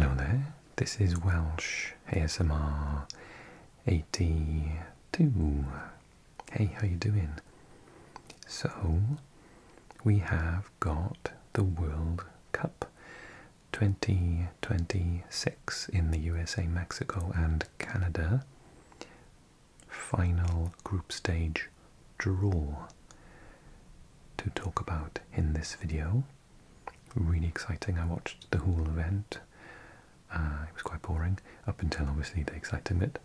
Hello there, this is Welsh ASMR 82. Hey, how you doing? So, we have got the World Cup 2026 in the USA, Mexico and Canada. Final group stage draw to talk about in this video. Really exciting. I watched the whole event. It was quite boring up until obviously the exciting bit.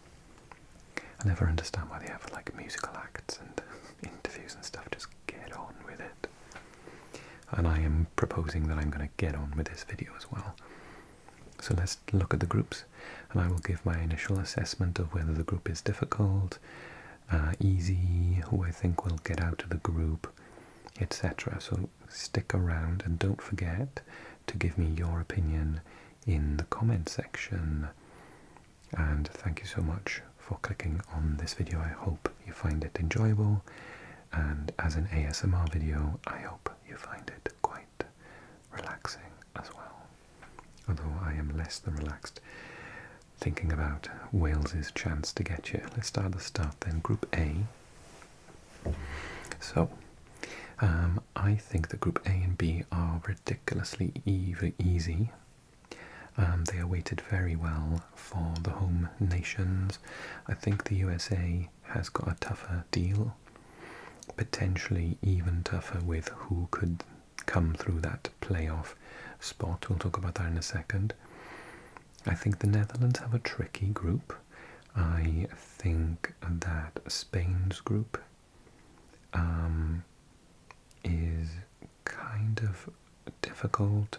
I never understand why they have like musical acts and interviews and stuff. Just get on with it. And I am proposing that I'm going to get on with this video as well. So let's look at the groups, and I will give my initial assessment of whether the group is difficult, easy, who I think will get out of the group, etc. So stick around and don't forget to give me your opinion in the comment section. And thank you so much for clicking on this video. I hope you find it enjoyable, and as an ASMR video I hope you find it quite relaxing as well. Although I am less than relaxed thinking about Wales's chance to get here. Let's start at the start then. Group A. So I think that Group A and B are ridiculously easy. They are weighted very well for the home nations. I think the USA has got a tougher deal, potentially even tougher with who could come through that playoff spot. We'll talk about that in a second. I think the Netherlands have a tricky group. I think that Spain's group is kind of difficult.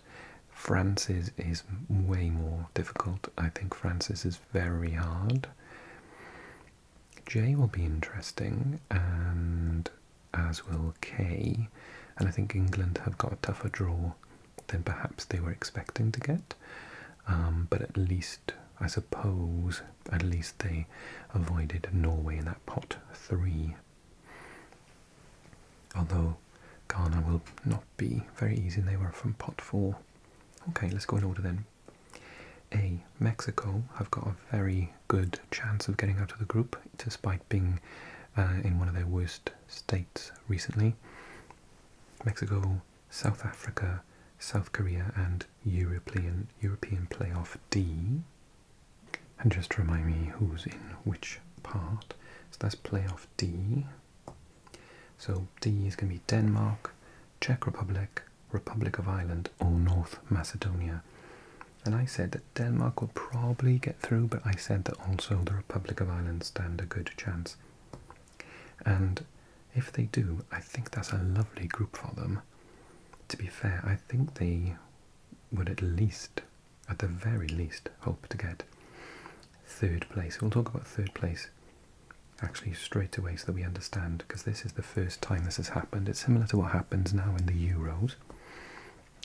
France's is way more difficult. I think France's is very hard. J will be interesting, and as will K. And I think England have got a tougher draw than perhaps they were expecting to get. But at least, I suppose, at least they avoided Norway in that pot 3. Although Ghana will not be very easy, and they were from pot 4. Okay, let's go in order then. A. Mexico have got a very good chance of getting out of the group, despite being in one of their worst states recently. Mexico, South Africa, South Korea and European playoff D. And just to remind me who's in which part. So that's playoff D. So D is going to be Denmark, Czech Republic, Republic of Ireland or North Macedonia. And I said that Denmark will probably get through, but I said that also the Republic of Ireland stand a good chance. And if they do, I think that's a lovely group for them. To be fair, I think they would at least, at the very least, hope to get 3rd place. We'll talk about 3rd place actually straight away so that we understand, because this is the first time this has happened. It's similar to what happens now in the Euros.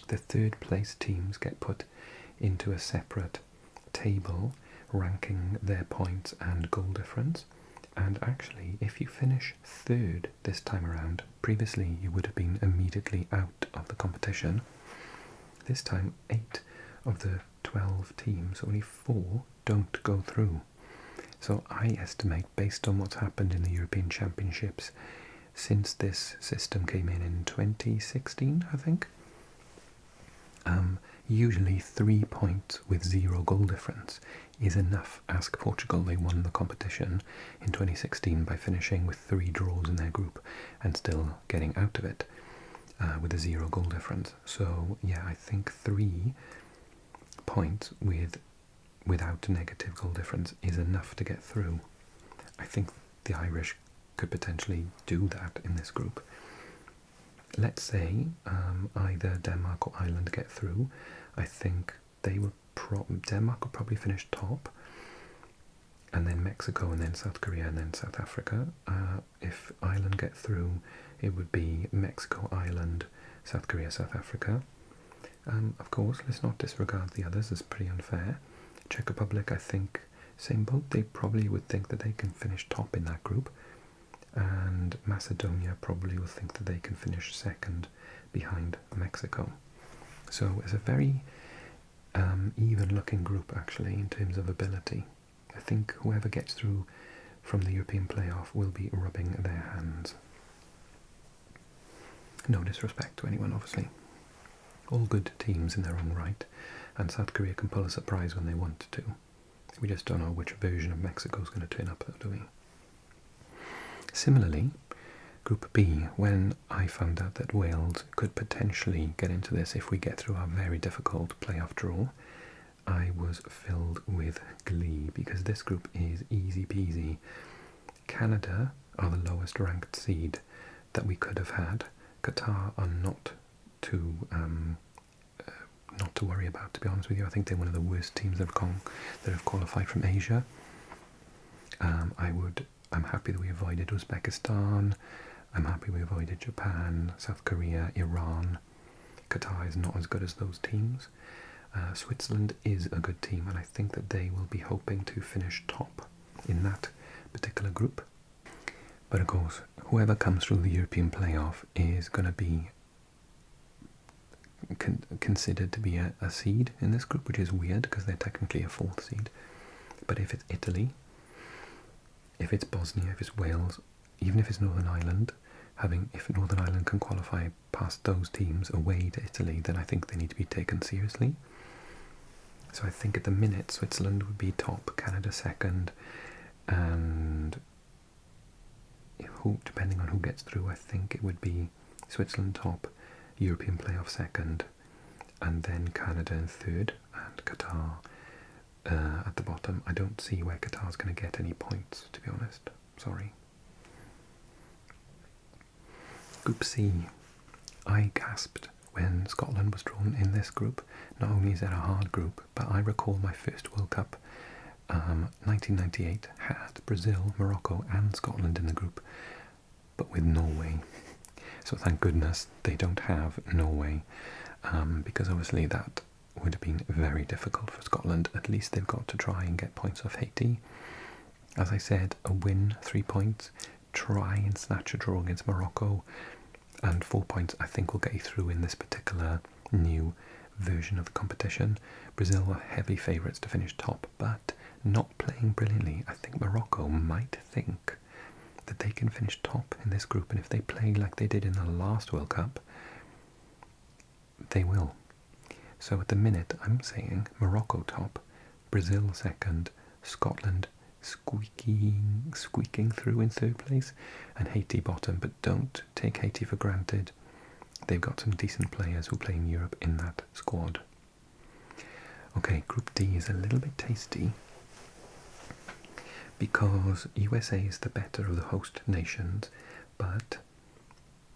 The 3rd place teams get put into a separate table ranking their points and goal difference. And actually, if you finish 3rd this time around, previously you would have been immediately out of the competition. This time, 8 of the 12 teams, only 4 don't go through. So I estimate, based on what's happened in the European Championships since this system came in 2016, I think, usually 3 points with 0 goal difference is enough. Ask Portugal, they won the competition in 2016 by finishing with 3 draws in their group and still getting out of it with a 0 goal difference. So yeah, I think 3 points without a negative goal difference is enough to get through. I think the Irish could potentially do that in this group. Let's say either Denmark or Ireland get through. I think Denmark will probably finish top, and then Mexico, and then South Korea, and then South Africa. If Ireland get through, it would be Mexico, Ireland, South Korea, South Africa. Of course, let's not disregard the others, it's pretty unfair. Czech Republic, I think, same boat. They probably would think that they can finish top in that group. And Macedonia probably will think that they can finish 2nd behind Mexico. So it's a very even looking group actually in terms of ability. I think whoever gets through from the European playoff will be rubbing their hands. No disrespect to anyone, obviously. All good teams in their own right, and South Korea can pull a surprise when they want to. We just don't know which version of Mexico is going to turn up, though, do we? Similarly, Group B, when I found out that Wales could potentially get into this if we get through our very difficult playoff draw, I was filled with glee, because this group is easy peasy. Canada are the lowest ranked seed that we could have had. Qatar are not to worry about, to be honest with you. I think they're one of the worst teams that have qualified from Asia. I'm happy that we avoided Uzbekistan. I'm happy we avoided Japan, South Korea, Iran. Qatar is not as good as those teams. Switzerland is a good team, and I think that they will be hoping to finish top in that particular group. But of course, whoever comes through the European playoff is going to be considered to be a seed in this group, which is weird because they're technically a fourth seed. But if it's Italy, if it's Bosnia, if it's Wales, even if it's Northern Ireland, if Northern Ireland can qualify past those teams away to Italy, then I think they need to be taken seriously. So I think at the minute Switzerland would be top, Canada second, and depending on who gets through, I think it would be Switzerland top, European playoff second, and then Canada in third, and Qatar at the bottom. I don't see where Qatar's going to get any points, to be honest. Sorry. Group C. I gasped when Scotland was drawn in this group. Not only is it a hard group, but I recall my first World Cup, 1998, had Brazil, Morocco and Scotland in the group, but with Norway. So thank goodness they don't have Norway, because obviously that would have been very difficult for Scotland. At least they've got to try and get points off Haiti. As I said, a win, 3 points, try and snatch a draw against Morocco, and 4 points I think will get you through in this particular new version of the competition. Brazil were heavy favourites to finish top, but not playing brilliantly. I think Morocco might think that they can finish top in this group, and if they play like they did in the last World Cup, they will. So at the minute I'm saying Morocco top, Brazil second, Scotland squeaking through in third place, and Haiti bottom. But don't take Haiti for granted. They've got some decent players who play in Europe in that squad. Okay, Group D is a little bit tasty because USA is the better of the host nations, but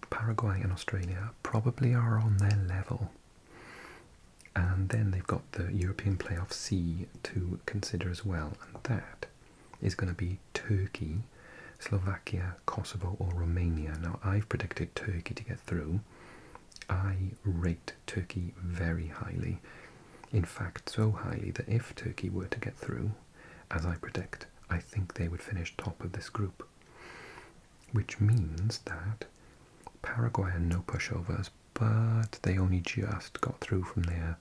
Paraguay and Australia probably are on their level. And then they've got the European playoff C to consider as well, and that is going to be Turkey, Slovakia, Kosovo or Romania. Now I've predicted Turkey to get through. I rate Turkey very highly. In fact, so highly that if Turkey were to get through, as I predict, I think they would finish top of this group. Which means that Paraguay are no pushovers, but they only just got through from their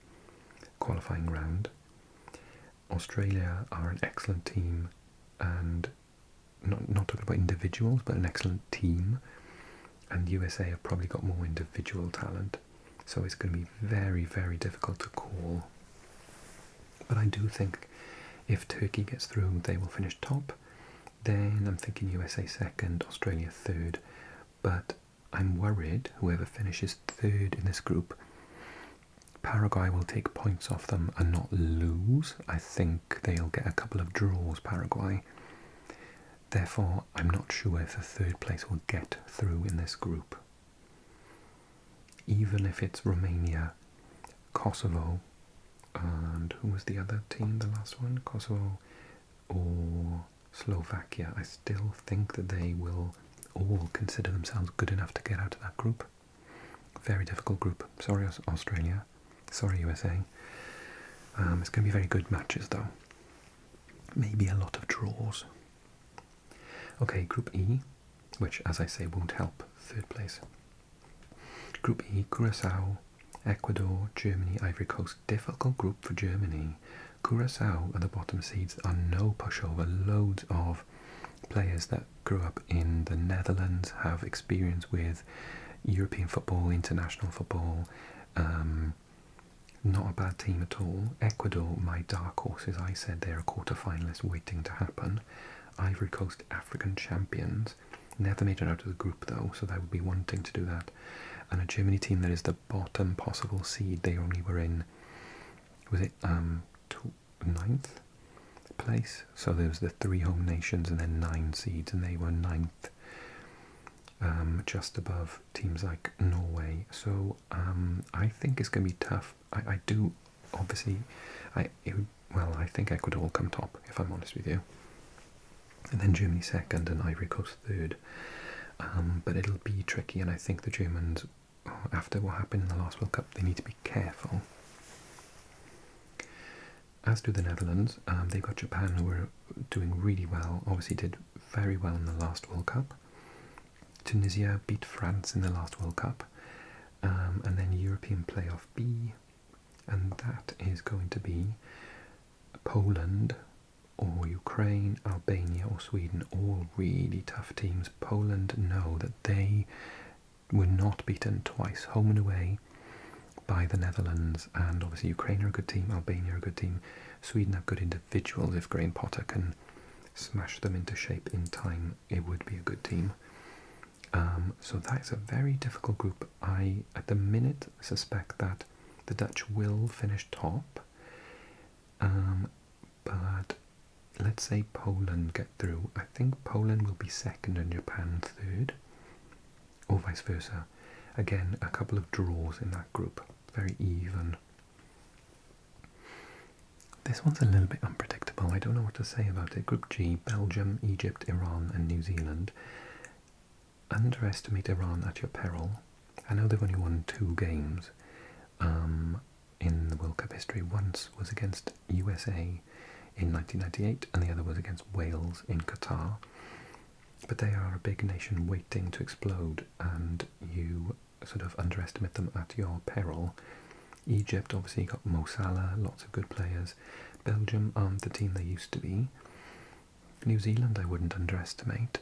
qualifying round. Australia are an excellent team, and not talking about individuals, but an excellent team. And USA have probably got more individual talent, so it's going to be very, very difficult to call. But I do think if Turkey gets through, they will finish top. Then I'm thinking USA second, Australia third. But I'm worried whoever finishes third in this group, Paraguay will take points off them and not lose. I think they'll get a couple of draws, Paraguay. Therefore, I'm not sure if the third place will get through in this group. Even if it's Romania, Kosovo, and who was the other team, the last one? Kosovo or Slovakia. I still think that they will all consider themselves good enough to get out of that group. Very difficult group. Sorry, Australia. Sorry, USA. It's going to be very good matches, though. Maybe a lot of draws. Okay, Group E, which, as I say, won't help third place. Group E, Curaçao, Ecuador, Germany, Ivory Coast. Difficult group for Germany. Curacao are the bottom seeds, are no pushover. Loads of players that grew up in the Netherlands, have experience with European football, international football. Not a bad team at all. Ecuador, my dark horses, I said they're a quarter-finalist waiting to happen. Ivory Coast, African champions. Never made it out of the group though, so that would be wanting to do that. And a Germany team that is the bottom possible seed. They only were in, was it 9th place? So there was the 3 home nations and then 9 seeds, and they were 9th. Just above teams like Norway. So I think it's going to be tough. I do, obviously, I think Ecuador will come top, if I'm honest with you. And then Germany second and Ivory Coast third. But it'll be tricky, and I think the Germans, after what happened in the last World Cup, they need to be careful. As do the Netherlands. They've got Japan, who are doing really well, obviously did very well in the last World Cup. Tunisia beat France in the last World Cup, and then European Playoff B, and that is going to be Poland or Ukraine, Albania or Sweden, all really tough teams. Poland know that they were not beaten twice, home and away, by the Netherlands, and obviously Ukraine are a good team, Albania are a good team, Sweden have good individuals. If Graham Potter can smash them into shape in time, it would be a good team. So that's a very difficult group. I, at the minute, suspect that the Dutch will finish top, but let's say Poland get through. I think Poland will be second and Japan third, or vice versa. Again, a couple of draws in that group, very even. This one's a little bit unpredictable. I don't know what to say about it. Group G, Belgium, Egypt, Iran and New Zealand. Underestimate Iran at your peril. I know they've only won 2 games in the World Cup history. Once was against USA in 1998 and the other was against Wales in Qatar. But they are a big nation waiting to explode, and you sort of underestimate them at your peril. Egypt obviously got Mo Salah, lots of good players. Belgium aren't the team they used to be. New Zealand I wouldn't underestimate.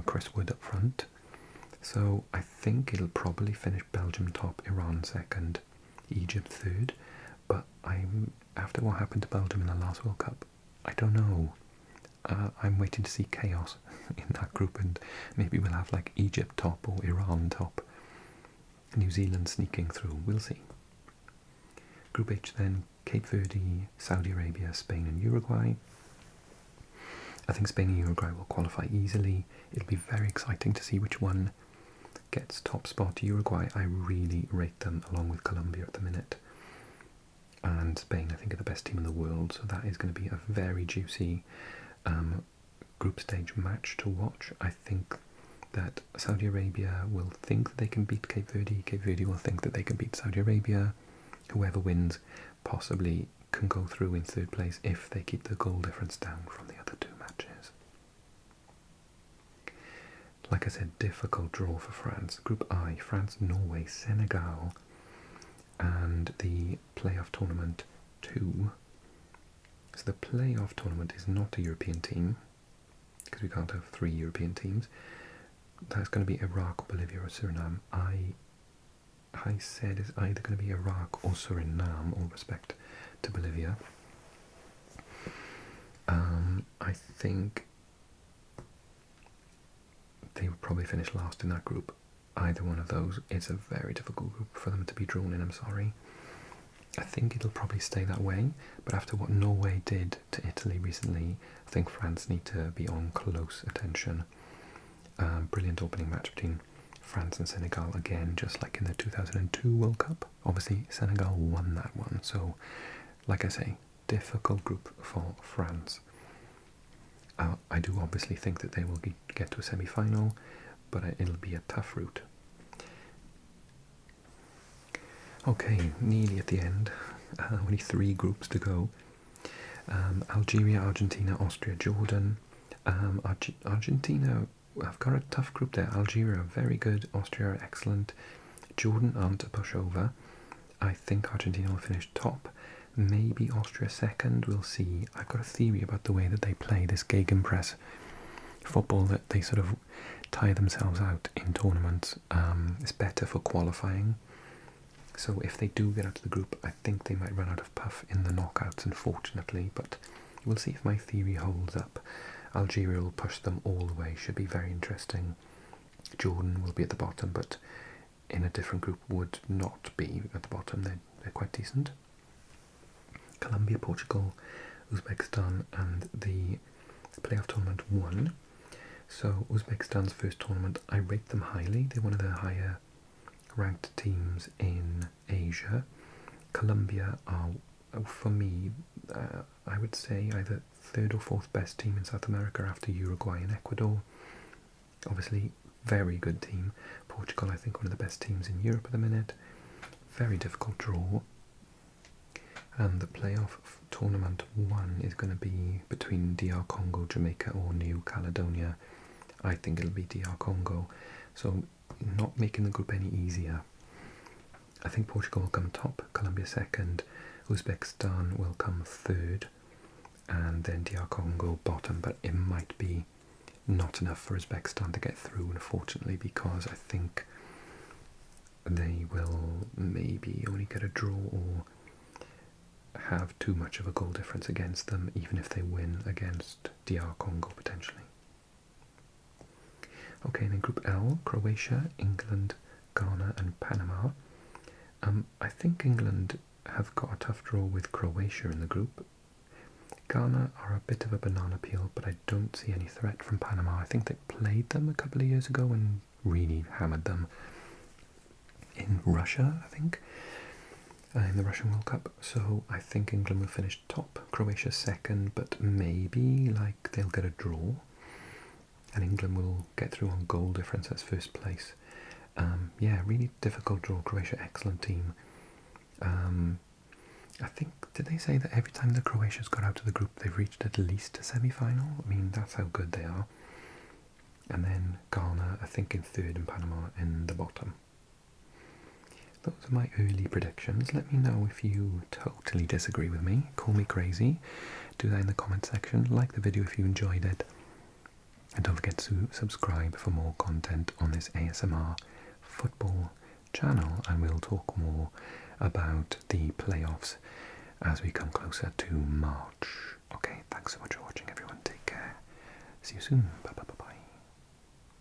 Chris Wood up front. So I think it'll probably finish Belgium top, Iran second, Egypt third. But after what happened to Belgium in the last World Cup, I don't know. I'm waiting to see chaos in that group, and maybe we'll have like Egypt top or Iran top, New Zealand sneaking through. We'll see. Group H then, Cape Verde, Saudi Arabia, Spain and Uruguay. I think Spain and Uruguay will qualify easily. It'll be very exciting to see which one gets top spot. Uruguay, I really rate them along with Colombia at the minute. And Spain, I think, are the best team in the world, so that is going to be a very juicy group stage match to watch. I think that Saudi Arabia will think that they can beat Cape Verde. Cape Verde will think that they can beat Saudi Arabia. Whoever wins possibly can go through in third place if they keep the goal difference down from the other 2 matches. Like I said, difficult draw for France. Group I, France, Norway, Senegal, and the playoff tournament 2. So the playoff tournament is not a European team, because we can't have 3 European teams. That's going to be Iraq, Bolivia or Suriname. I said it's either going to be Iraq or Suriname, all respect to Bolivia. I think they will probably finish last in that group. Either one of those. It's a very difficult group for them to be drawn in, I'm sorry. I think it'll probably stay that way, but after what Norway did to Italy recently, I think France need to be on close attention. Brilliant opening match between France and Senegal again, just like in the 2002 World Cup. Obviously Senegal won that one, so like I say, difficult group for France. I do obviously think that they will get to a semi-final, but it'll be a tough route. Okay, nearly at the end. Only 3 groups to go. Algeria, Argentina, Austria, Jordan. Argentina, I've got a tough group there. Algeria are very good, Austria are excellent. Jordan aren't a pushover. I think Argentina will finish top. Maybe Austria second, we'll see. I've got a theory about the way that they play this gegenpress football, that they sort of tie themselves out in tournaments. It's better for qualifying. So if they do get out of the group, I think they might run out of puff in the knockouts, unfortunately. But we'll see if my theory holds up. Algeria will push them all the way, should be very interesting. Jordan will be at the bottom, but in a different group would not be at the bottom. They're quite decent. Colombia, Portugal, Uzbekistan, and the playoff tournament 1. So Uzbekistan's first tournament, I rate them highly. They're one of the higher ranked teams in Asia. Colombia are, for me, I would say either third or fourth best team in South America after Uruguay and Ecuador. Obviously, very good team. Portugal, I think, one of the best teams in Europe at the minute. Very difficult draw. And the playoff tournament 1 is going to be between DR Congo, Jamaica, or New Caledonia. I think it'll be DR Congo. So not making the group any easier. I think Portugal will come top, Colombia second, Uzbekistan will come third, and then DR Congo bottom, but it might be not enough for Uzbekistan to get through, unfortunately, because I think they will maybe only get a draw or have too much of a goal difference against them, even if they win against DR Congo potentially. Okay, and then Group L, Croatia, England, Ghana and Panama. I think England have got a tough draw with Croatia in the group. Ghana are a bit of a banana peel, but I don't see any threat from Panama. I think they played them a couple of years ago and really hammered them in Russia, I think, in the Russian World Cup. So I think England will finish top, Croatia second, but maybe like they'll get a draw, and England will get through on goal difference as first place. Yeah, really difficult draw. Croatia, excellent team. I think, did they say that every time the Croatians got out of the group they've reached at least a semi-final? I mean, that's how good they are. And then Ghana, I think, in third, and Panama in the bottom. Those are my early predictions. Let me know if you totally disagree with me. Call me crazy. Do that in the comment section. Like the video if you enjoyed it. And don't forget to subscribe for more content on this ASMR football channel, and we'll talk more about the playoffs as we come closer to March. Okay, thanks so much for watching, everyone. Take care. See you soon. Bye bye.